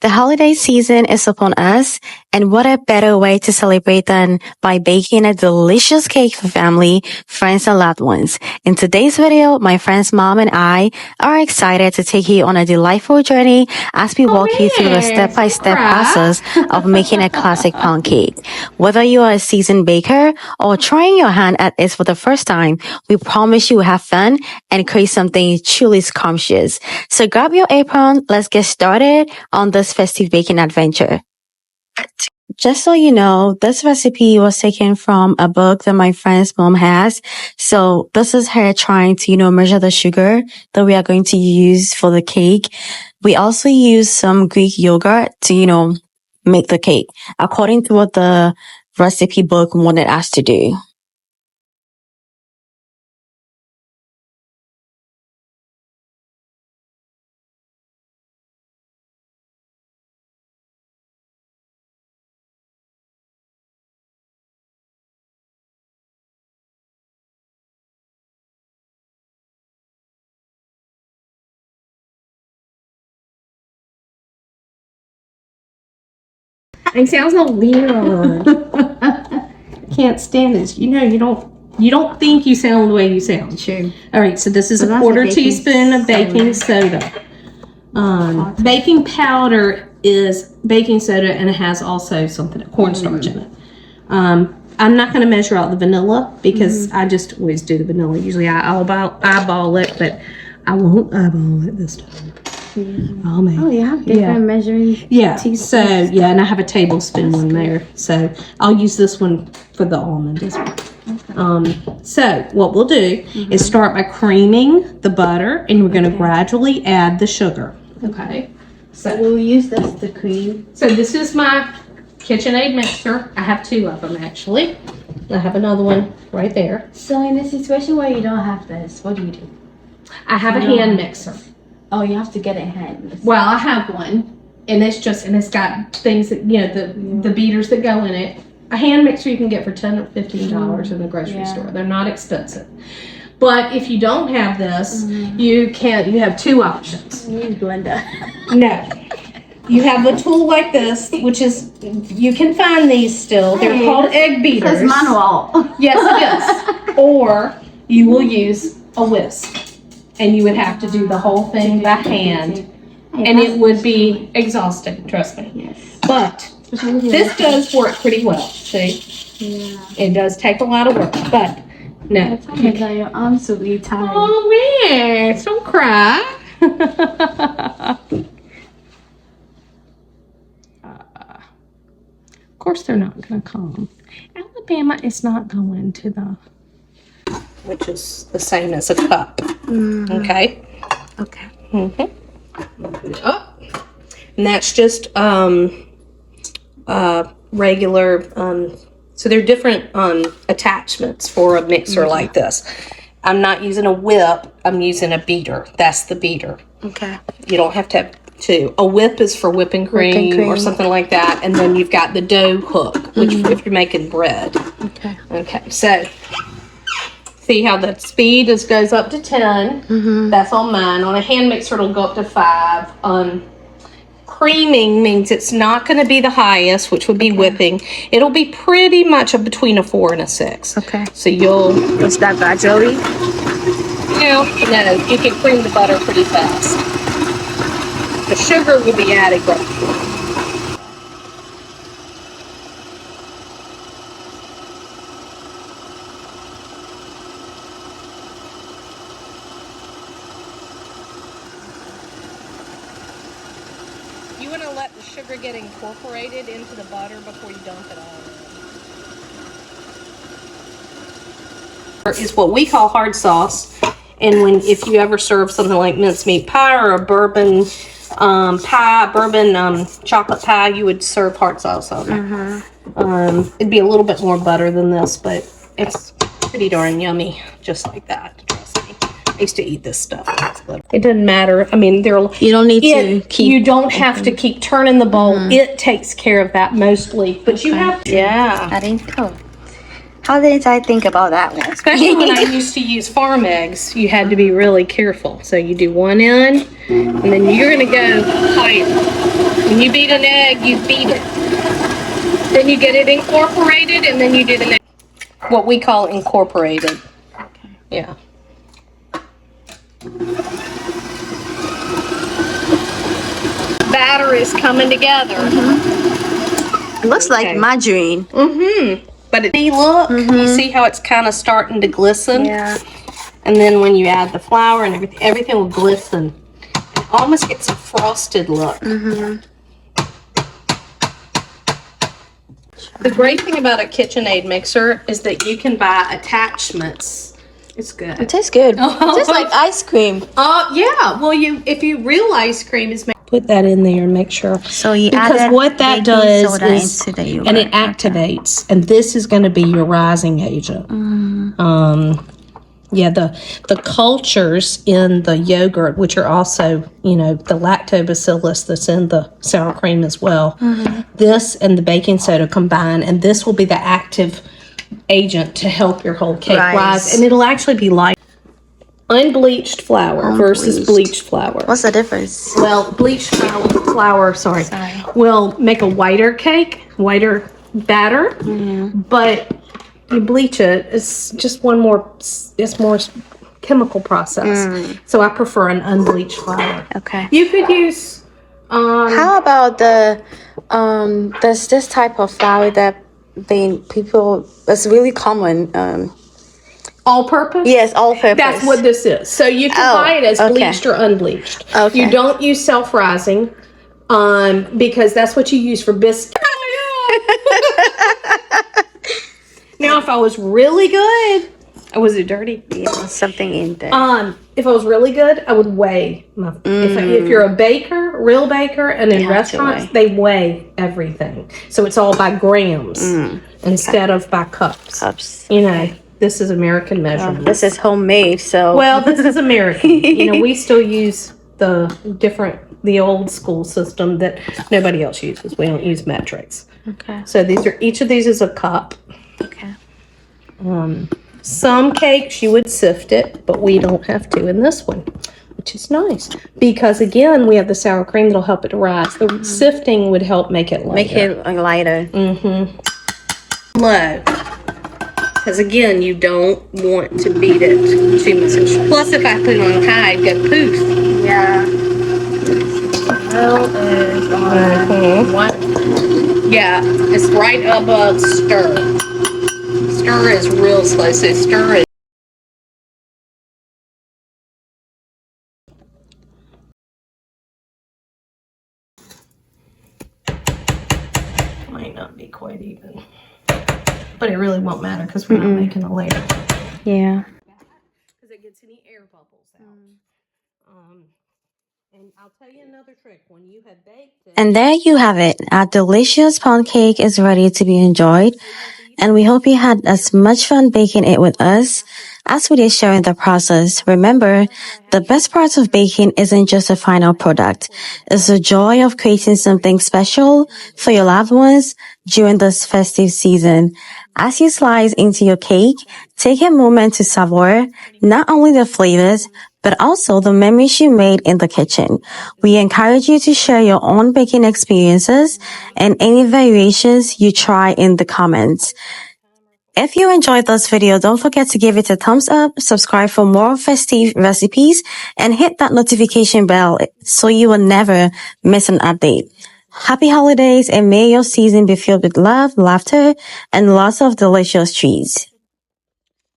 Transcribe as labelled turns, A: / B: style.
A: The holiday season is upon us, and what a better way to celebrate than by baking a delicious cake for family, friends, and loved ones. In today's video, my friend's mom and I are excited to take you on a delightful journey as we walk you through the step-by-step process of making a classic pound cake. Whether you are a seasoned baker or trying your hand at it for the first time, we promise you will have fun and create something truly scrumptious. So grab your apron, let's get started on this festive baking adventure. Just so you know, this recipe was taken from a book that my friend's mom has. So this is her trying to, measure the sugar that we are going to use for the cake. We also use some Greek yogurt to, make the cake according to what the recipe book wanted us to do.
B: It sounds so weird. Can't stand this. You don't think you sound the way you sound.
A: Sure.
B: All right, so this is a quarter teaspoon of baking soda. Baking powder is baking soda, and it has also something, cornstarch in it. I'm not going to measure out the vanilla because I just always do the vanilla. Usually I eyeball it, but I won't eyeball it this time.
A: Oh, you have different measuring teaspoons.
B: So and I have a tablespoon one there, so I'll use this one for the almond as well. So what we'll do is start by creaming the butter, and we're going to gradually add the sugar. Okay,
A: so we'll use this to cream.
B: So this is my KitchenAid mixer. I have two of them actually. I have another one right there.
A: So in a situation where you don't have this, what do you do?
B: I have a hand mixer.
A: Oh, you have to get it hand.
B: Well, I have one, and it's got things that the beaters that go in it. A hand mixer you can get for $10 or $15 in the grocery store. They're not expensive. But if you don't have this, you have two options.
A: You need blender.
B: No. You have a tool like this, which is, you can find these still. They're called egg beaters.
A: It's manual.
B: Yes, it is. Or you will use a whisk. And you would have to do the whole thing by hand. And it would be exhausting, trust me.
A: Yes.
B: But this does work pretty well, see?
A: Yeah.
B: It does take a lot of work, but no.
A: Your arms will be tired.
B: Oh man, don't cry. Of course they're not going to come. Alabama is not going to the, which is the same as a cup. Okay.
A: Okay.
B: Open it up. And that's just regular, so they're different attachments for a mixer like this. I'm not using a whip, I'm using a beater. That's the beater.
A: Okay.
B: You don't have to have two. A whip is for whipping cream or something like that. And then you've got the dough hook, which if you're making bread.
A: Okay.
B: Okay, so see how the speed goes up to 10. That's on mine. On a hand mixer, it'll go up to 5. Creaming means it's not going to be the highest, which would be whipping. It'll be pretty much between a 4 and a 6.
A: Okay.
B: So you'll...
A: Is that gradually?
B: No, you can cream the butter pretty fast. The sugar will be added gradually. You want to let the sugar get incorporated into the butter before you dump it all in. Is what we call hard sauce, and if you ever serve something like mincemeat pie or a bourbon chocolate pie, you would serve hard sauce on it. It'd be a little bit more butter than this, but it's pretty darn yummy, just like that. I used to eat this stuff. It doesn't matter. I mean,
A: you don't need to keep.
B: You don't have to keep turning the bowl. It takes care of that mostly, but you have to.
A: Yeah, I didn't know. How did I think about that one?
B: Especially when I used to use farm eggs, you had to be really careful. So you do one end, and then you're gonna go higher. When you beat an egg, you beat it. Then you get it incorporated, and then you do the next. What we call incorporated. Okay. Yeah. Batter is coming together.
A: It looks like margarine.
B: But look, you see how it's kind of starting to glisten?
A: Yeah.
B: And then when you add the flour and everything will glisten. It almost gets a frosted look. The great thing about a KitchenAid mixer is that you can buy attachments. It's good.
A: It tastes good. It tastes like ice cream.
B: Yeah. Well, if you real ice cream is put that in there and make sure.
A: So you
B: because
A: added
B: what that does is
A: into the yogurt.
B: And it activates, and this is going to be your rising agent. Yeah, the cultures in the yogurt, which are also, the lactobacillus that's in the sour cream as well. This and the baking soda combine, and this will be the active agent to help your whole cake rise. And it'll actually be light. Unbleached flour versus bleached flour.
A: What's the difference?
B: Well, bleached flour will make a whiter cake, whiter batter, but you bleach it, it's just it's more chemical process. So I prefer an unbleached flour.
A: Okay.
B: You could use
A: how about there's this type of flour that it's really common.
B: All purpose?
A: Yes, all purpose.
B: That's what this is. So you can buy it as bleached or unbleached.
A: Okay.
B: You don't use self-rising because that's what you use for biscuits. Now, if I was really good, was it dirty?
A: Yeah, something in there.
B: If I was really good, I would weigh my. If you're a baker, real baker, and in restaurants, they weigh everything. So it's all by grams instead of by cups. This is American measurement.
A: This is homemade, so.
B: Well, this is American. We still use the old school system that nobody else uses. We don't use metrics.
A: Okay.
B: So each of these is a cup.
A: Okay.
B: Some cakes you would sift it, but we don't have to in this one, which is nice because again we have the sour cream that'll help it to rise. The sifting would help make it lighter.
A: Make it lighter.
B: Low, because again you don't want to beat it too much. Plus, if I put it on high, it'd go poof.
A: Yeah.
B: Yeah, it's right above stir. Stir is real slow, so stir it. Might not be quite even, but it really won't matter because we're not making a layer.
A: Yeah.
B: Because it gets any air bubbles out. And I'll tell you another trick. When you have baked it.
A: And there you have it. Our delicious pound cake is ready to be enjoyed. And we hope you had as much fun baking it with us as we did sharing the process. Remember, the best part of baking isn't just the final product. It's the joy of creating something special for your loved ones during this festive season. As you slice into your cake, take a moment to savor not only the flavors, but also the memories you made in the kitchen. We encourage you to share your own baking experiences and any variations you try in the comments. If you enjoyed this video, don't forget to give it a thumbs up, subscribe for more festive recipes, and hit that notification bell so you will never miss an update. Happy holidays, and may your season be filled with love, laughter, and lots of delicious treats.